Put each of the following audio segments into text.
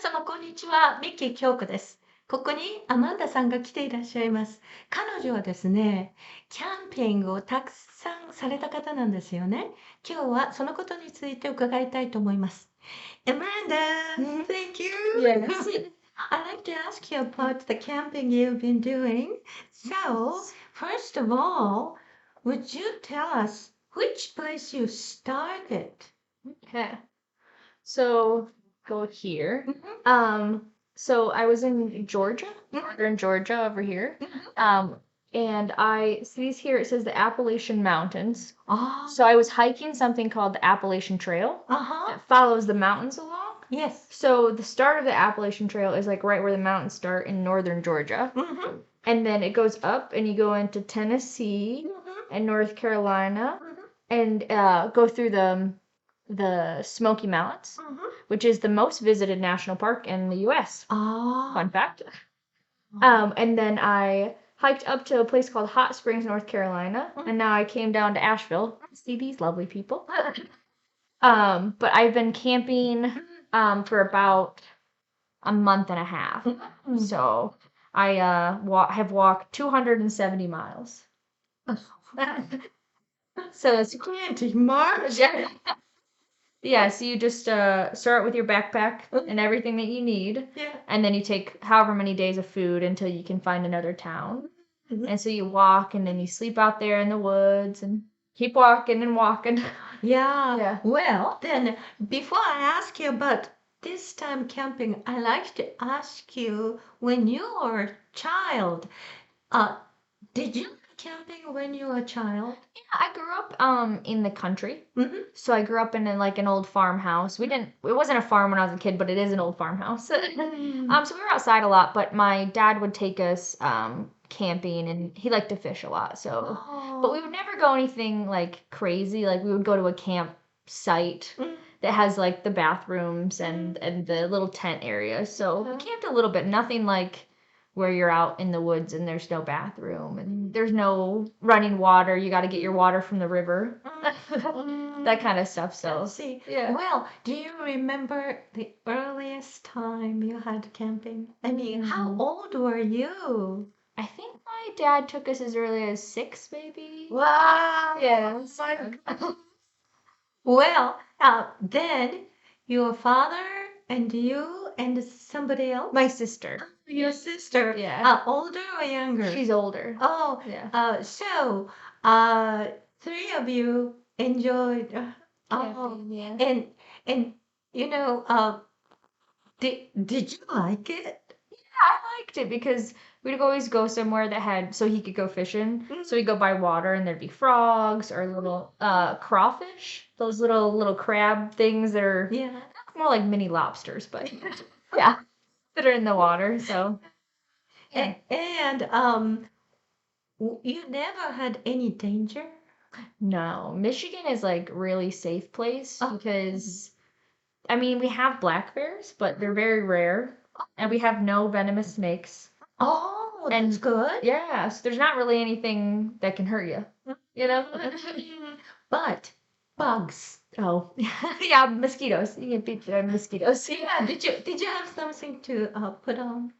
皆様、こんにちは。ミッキー京子です。ここにアマンダさんが来ていらっしゃいます。彼女はですね、キャンピングをたくさんされた方なんですよね。今日はそのことについて伺いたいと思います。Amanda, Mhm. thank you. Yes. I'd like to ask you about the camping you've been doing. So, first of all, would you tell us which place you started? Okay. So go here. Mhm, So I was in Georgia, mhm, northern Georgia over here. mhm. And I see here it says the Appalachian Mountains. Oh, So I was hiking something called the Appalachian Trail uh-huh. that follows the mountains along. Yes. So the start of the Appalachian Trail is like right where the mountains start in northern Georgia. Mm-hmm. And then it goes up and you go into Tennessee Mm-hmm. and North Carolina Mm-hmm. and go through the Smoky Mountains, Mm-hmm. which is the most visited national park in the U.S. Oh. Fun fact. And then I hiked up to a place called Hot Springs, North Carolina, and now I came down to Asheville to see these lovely people. But I've been camping for about a month and a half. Mm-hmm. So I have walked 270 miles. So it's Plenty March. yeah, so you just start with your backpack and everything that you need, Yeah. and then you take however many days of food until you can find another town. Mhm. And so you walk and then you sleep out there in the woods and keep walking and walking. Yeah. Yeah. Well, then, before I ask you about this time camping, I like to ask you when you were a child, uh, did you go camping when you were a child? Yeah, I grew up in the country. Mm-hmm. So I grew up in like an old farmhouse. It wasn't a farm when I was a kid, but it is an old farmhouse. So we were outside a lot, but my dad would take us camping and he liked to fish a lot. So, but we Oh. would never go anything like crazy. Like we would go to a campsite Mm. that has like the bathrooms Mm. and the little tent area. So we Yeah. camped a little bit, nothing like where you're out in the woods and there's no bathroom and there's no running water. You got to get your water from the river. That kind of stuff. So, Let's see. yeah. Well, do you remember the earliest time you had camping? I mean, how old were you? I think my dad took us as early as 6, maybe. Wow. Yeah. Well, then your father and you and somebody else? My sister. Your sister. Yeah. Older or younger? She's older. Oh, Yeah. so, three of you enjoyed, Camping, yeah. and did you like it? I liked it because we'd always go somewhere that had so he could go fishing. So we'd go by water and there'd be frogs or little crawfish, those little crab things that are Yeah. more like mini lobsters, but yeah, that are in the water. So yeah. And you never had any danger? No, Michigan is like really safe place Oh. because I mean we have black bears, but they're very rare, and we have no venomous snakes. Oh, that's And good. yeah, so there's not really anything that can hurt you, you know? But bugs. Oh, yeah, mosquitoes. You get beat by mosquitoes. Yeah, did you have something to put on?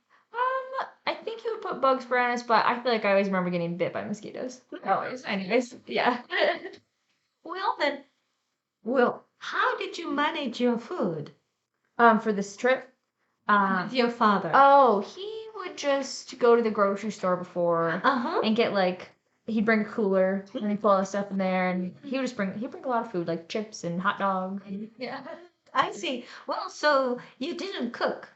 I think you would put bug spray on us, but I feel like I always remember getting bit by mosquitoes. Always. Anyways, yeah. Well then, how did you manage your food For this trip, um, with your father? oh, he would just go to the grocery store before Uh-huh. and get like he'd bring a cooler and he'd put all the stuff in there and he'd bring a lot of food like chips and hot dogs. Yeah, I see. Well, so you didn't cook.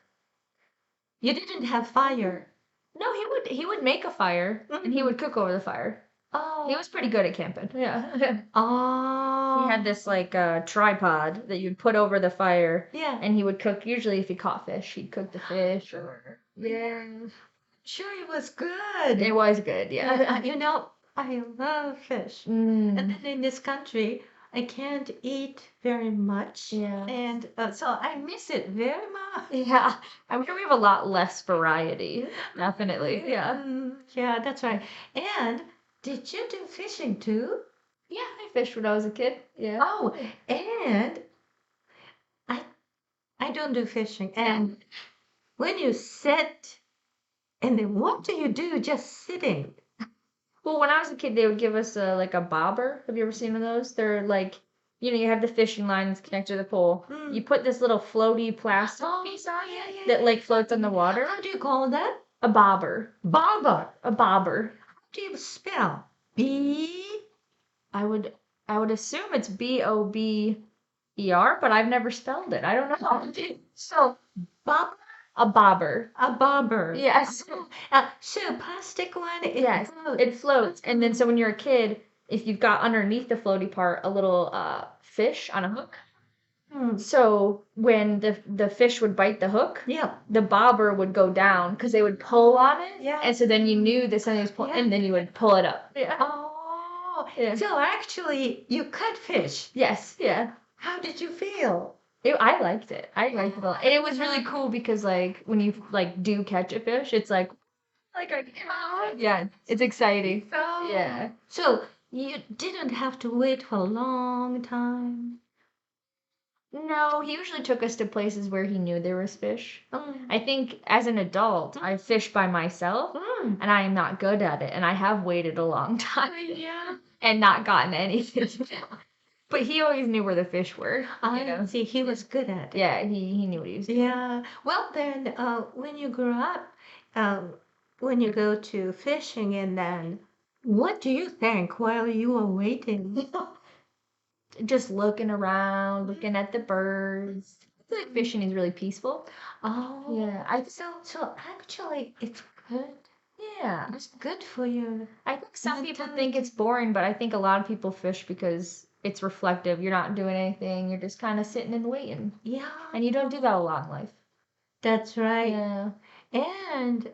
You didn't have fire. No, he would make a fire and he would cook over the fire. Oh. He was pretty good at camping. Yeah. Oh. He had this like tripod that you'd put over the fire Yeah. and he would cook usually if he caught fish, he'd cook the fish or Yeah. Sure, it was good. it was good, yeah. I love fish. Mm. And then in this country, I can't eat very much. Yeah. And so I miss it very much. Yeah. I'm sure we have a lot less variety. Definitely. Yeah. Yeah, that's right. And did you do fishing too? Yeah, I fished when I was a kid. Yeah. Oh, and I don't do fishing. And when you sit, and then what do you do just sitting? Well, when I was a kid, they would give us like a bobber. Have you ever seen one of those? They're like, you have the fishing lines connected to the pole. Mm. You put this little floaty plastic piece on yeah, yeah, that like floats on the water. How do you call that? A bobber. Bobber. A bobber. How do you spell? B. I would assume it's Bobber, but I've never spelled it. I don't know. So, bob. A bobber. A bobber. Yes. So plastic one. Yes. floats. It floats, and then so when you're a kid, if you've got underneath the floaty part a little fish on a hook, Hmm. so when the fish would bite the hook, Yeah. the bobber would go down because they would pull on it. Yeah. And so then you knew that something was pulling, Yeah. and then you would pull it up. Yeah. Oh. Yeah. So actually, you cut fish. Yes. Yeah. How did you feel? I liked it. I liked it a lot. And it was really cool because like when you like do catch a fish, it's like yeah, it's exciting. Oh. Yeah. So you didn't have to wait for a long time. No, he usually took us to places where he knew there was fish. Mm. I think as an adult, I fish by myself Mm. and I am not good at it and I have waited a long time Yeah. and not gotten anything. But he always knew where the fish were. I see. He was good at it. Yeah, he knew what he was doing. Yeah. Well, then, when you grow up, when you go to fishing, and then what do you think while you are waiting? Just looking around, looking at the birds. I feel like fishing is really peaceful. Oh. Yeah, So actually, it's good. yeah. It's good for you. I think some Is it people time think it's boring, but I think a lot of people fish because it's reflective. You're not doing anything. You're just kind of sitting and waiting. Yeah. And you don't do that a lot in life. That's right. Yeah. And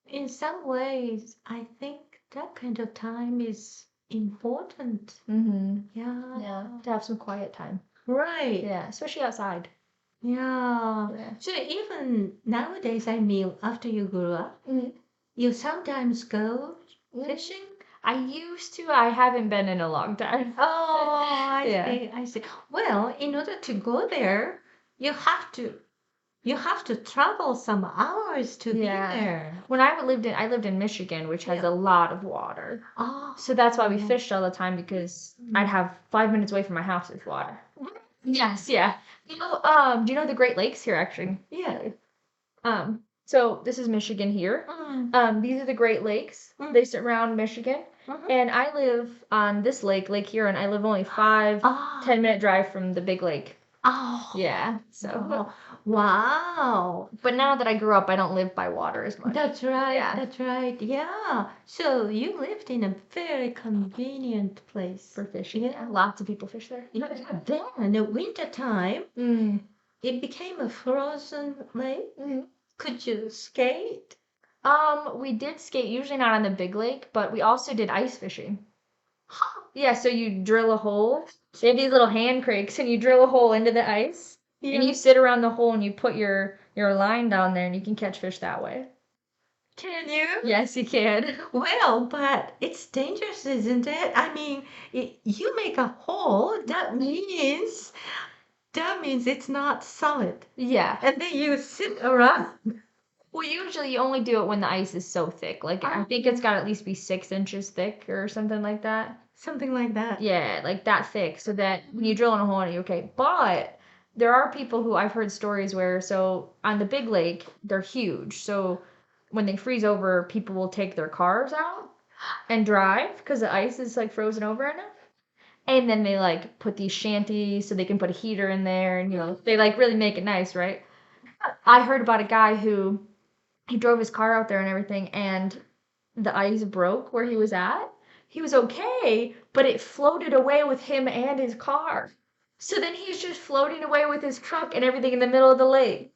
in some ways, I think that kind of time is important. Mm-hmm. Yeah. Yeah. To have some quiet time. Right. Yeah. Especially outside. Yeah. Yeah. So even nowadays, I mean, after you grew up, Mhm. you sometimes go fishing? I used to. I haven't been in a long time. Oh, I Yeah. see, I see. Well, in order to go there, you have to travel some hours to be Yeah. there. When I lived in Michigan, which has Yeah. a lot of water. Oh, So that's why we yeah. fished all the time because I'd have 5 minutes away from my house with water. Yes, yeah. Do you know the Great Lakes here actually? Yeah. So this is Michigan here. These are the Great Lakes. Mm. They surround Michigan. Mhm. And I live on this lake, Lake Huron. I live only 5, 10-minute drive from the big lake. Oh. Yeah. So Oh, wow. but now that I grew up, I don't live by water as much. That's right. Yeah. That's right. Yeah. So you lived in a very convenient place. For fishing. Yeah. Lots of people fish there. Then in the winter time, Mm. it became a frozen lake. Mhm. Could you skate? We did skate, usually not on the big lake, but we also did ice fishing. Yeah, so you drill a hole. They have these little hand cranks, and you drill a hole into the ice, and you sit around the hole and you put your line down there, and you can catch fish that way. Can you? Yes, you can. Well, but it's dangerous, isn't it? I mean, you make a hole, that means it's not solid. Yeah. And then you sit around. Well, usually you only do it when the ice is so thick. Like I think it's got to at least be 6 inches thick or something like that. Something like that. Yeah, like that thick, so that when you drill in a hole, you're okay. But there are people who I've heard stories where, so on the big lake, they're huge. So when they freeze over, people will take their cars out and drive because the ice is like frozen over enough. And then they like put these shanties so they can put a heater in there, and they like really make it nice, right? I heard about a guy who he drove his car out there and everything, and the ice broke where he was at. He was okay, but it floated away with him and his car. So then he's just floating away with his truck and everything in the middle of the lake.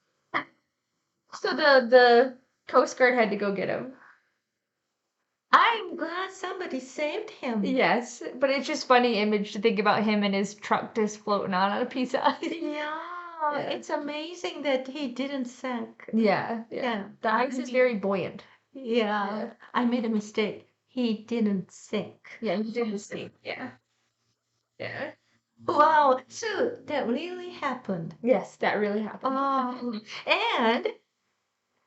So the Coast Guard had to go get him. I'm glad somebody saved him. Yes, but it's just funny image to think about him and his truck just floating on a piece of ice. Yeah, it's amazing that he didn't sink. Yeah. The ice is very buoyant. Yeah, I made a mistake. He didn't sink. Yeah, he didn't sink. Yeah. Wow, so that really happened. Yes, that really happened. And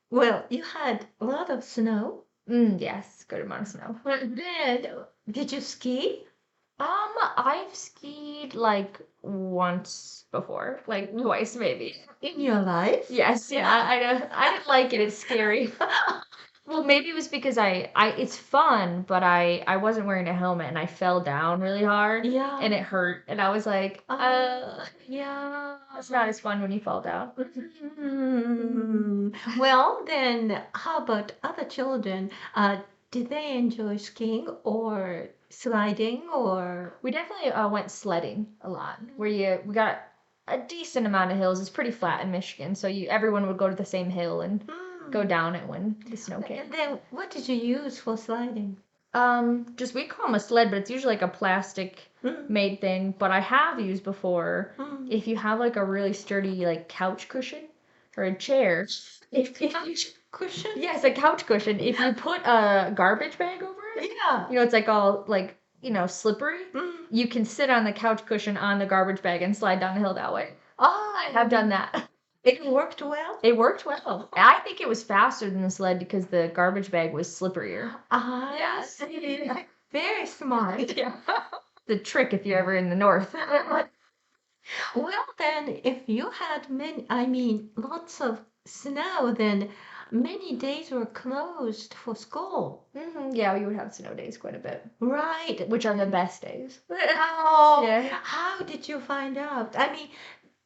well, you had a lot of snow. Yes, good amount of snow. Then, did you ski I've skied like once before, like twice maybe. in your life? Yes, yeah, I didn't like it. It's scary. Well, maybe it was because it's fun, but I wasn't wearing a helmet and I fell down really hard Yeah. and it hurt and I was like, Yeah. it's not as fun when you fall down. Well, then, how about other children? Did they enjoy skiing or sliding or? We definitely went sledding a lot, where we got a decent amount of hills. It's pretty flat in Michigan, so everyone would go to the same hill and go down it when the snow came. And then, what did you use for sliding? Just we call them a sled, but it's usually like a plastic made thing. But I have used before, if you have like a really sturdy like couch cushion or a chair, if you Cushion? yes, a couch cushion. If you put a garbage bag over it, Yeah. you know, it's like all like, slippery. You can sit on the couch cushion on the garbage bag and slide down the hill that way. Oh, I have done that. it worked well. It worked well. I think it was faster than the sled because the garbage bag was slipperier. I Yes. see. Very smart. Yeah. The trick if you're ever in the north. Well, then, if you had lots of snow, then many days were closed for school. Yeah, we would have snow days quite a bit, Right. which are the best days. Oh, Yeah. how did you find out?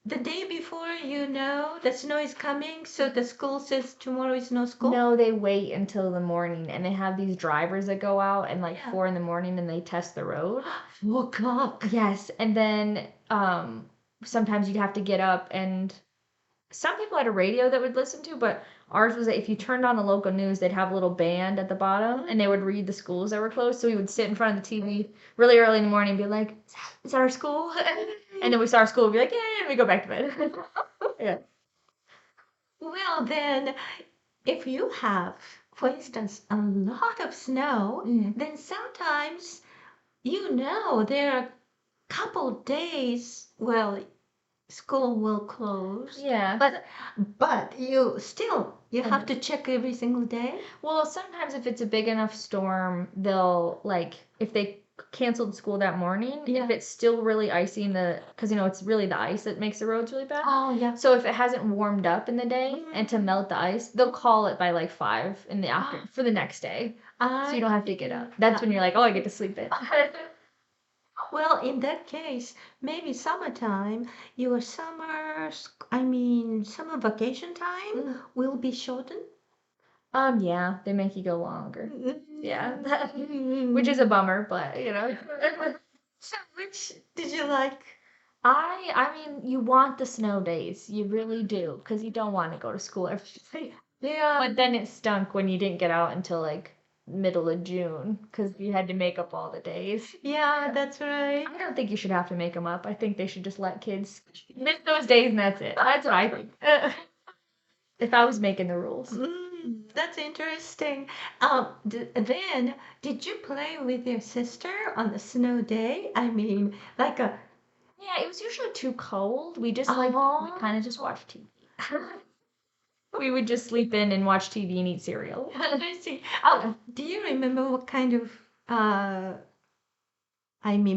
The day before you know the snow is coming, so the school says tomorrow is no school? No, they wait until the morning and they have these drivers that go out and like Yeah. 4 in the morning and they test the road. 4 o'clock. Yes, and then sometimes you'd have to get up and some people had a radio that would listen to, but ours was that if you turned on the local news, they'd have a little band at the bottom and they would read the schools that were closed. So we would sit in front of the TV really early in the morning and be like, is that our school? And then we saw our school and be like, yay, and we go back to bed. Yeah. Well, then, if you have, for instance, a lot of snow, then sometimes there are a couple days, well, school will close. Yeah. But you have to check every single day. Well, sometimes if it's a big enough storm, they'll like if they canceled school that morning, Yeah. if it's still really icy because it's really the ice that makes the roads really bad. Oh, yeah. So if it hasn't warmed up in the day and to melt the ice, they'll call it by like 5 in the afternoon for the next day. So you don't have to get up. That's when you're like, oh, I get to sleep in. Well, in that case, maybe summertime, your summer vacation time will be shortened. Yeah, they make you go longer. Yeah. Which is a bummer, but So which did you like? I mean, you want the snow days. You really do, because you don't want to go to school every day. Yeah. But then it stunk when you didn't get out until like middle of June, because you had to make up all the days. Yeah, that's right. I don't think you should have to make them up. I think they should just let kids miss those days and that's it. That's what I think. If I was making the rules. That's interesting. Then, did you play with your sister on a snow day? Like a. Yeah, it was usually too cold. We just we kind of just watched TV. We would just sleep in and watch TV and eat cereal. I see. Do you remember what kind of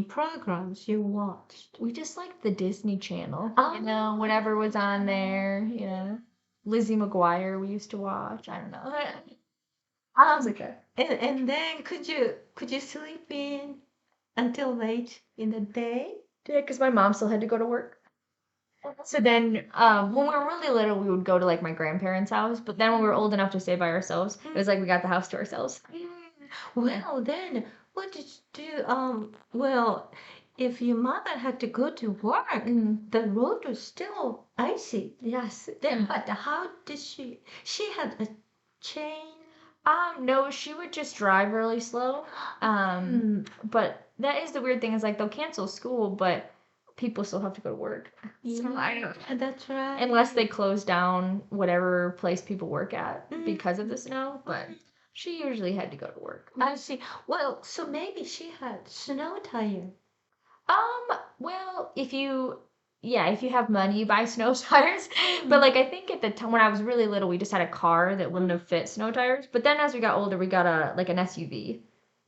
programs you watched? We just liked the Disney Channel. Oh. Whatever was on there. Lizzie McGuire we used to watch. I don't know. Sounds like that. And then could you sleep in until late in the day? Yeah, because my mom still had to go to work. So then, when we were really little, we would go to like my grandparents' house. But then when we were old enough to stay by ourselves, it was like we got the house to ourselves. Well, then what did you do? Well, if your mother had to go to work, the road was still icy. Yes. Then, but how did she? She had a chain. No, she would just drive really slow. But that is the weird thing is like they'll cancel school, but people still have to go to work. So I don't know. That's right. Unless they close down whatever place people work at because of the snow, but she usually had to go to work. I see. Well, so maybe she had snow tire. Well, if you have money, you buy snow tires. But like I think at the time when I was really little, we just had a car that wouldn't have fit snow tires. But then as we got older, we got an SUV.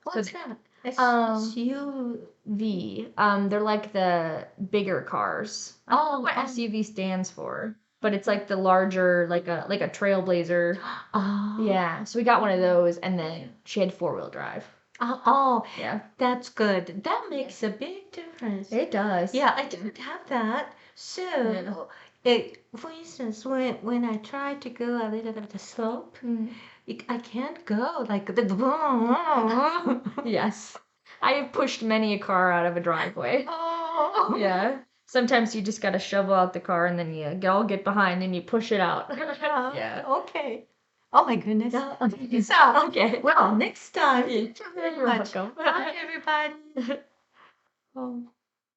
What's that? Um, SUV. they're like the bigger cars. I don't know Oh, what SUV stands for, but it's like the larger, like a Trailblazer. oh, Yeah, so we got one of those, and then she had 4-wheel drive. oh, Yeah, that's good. That makes a big difference. it does. Yeah, I didn't have that. So, for instance, when I try to go a little bit of the slope, Mm. I can't go like the. Yes. I have pushed many a car out of a driveway. Oh. Yeah. Sometimes you just gotta shovel out the car and then you all get behind and you push it out. Yeah. Okay. Oh my goodness. Yeah. So, Okay. well, next time. You're Thank you very much. welcome. Bye, everybody. Oh.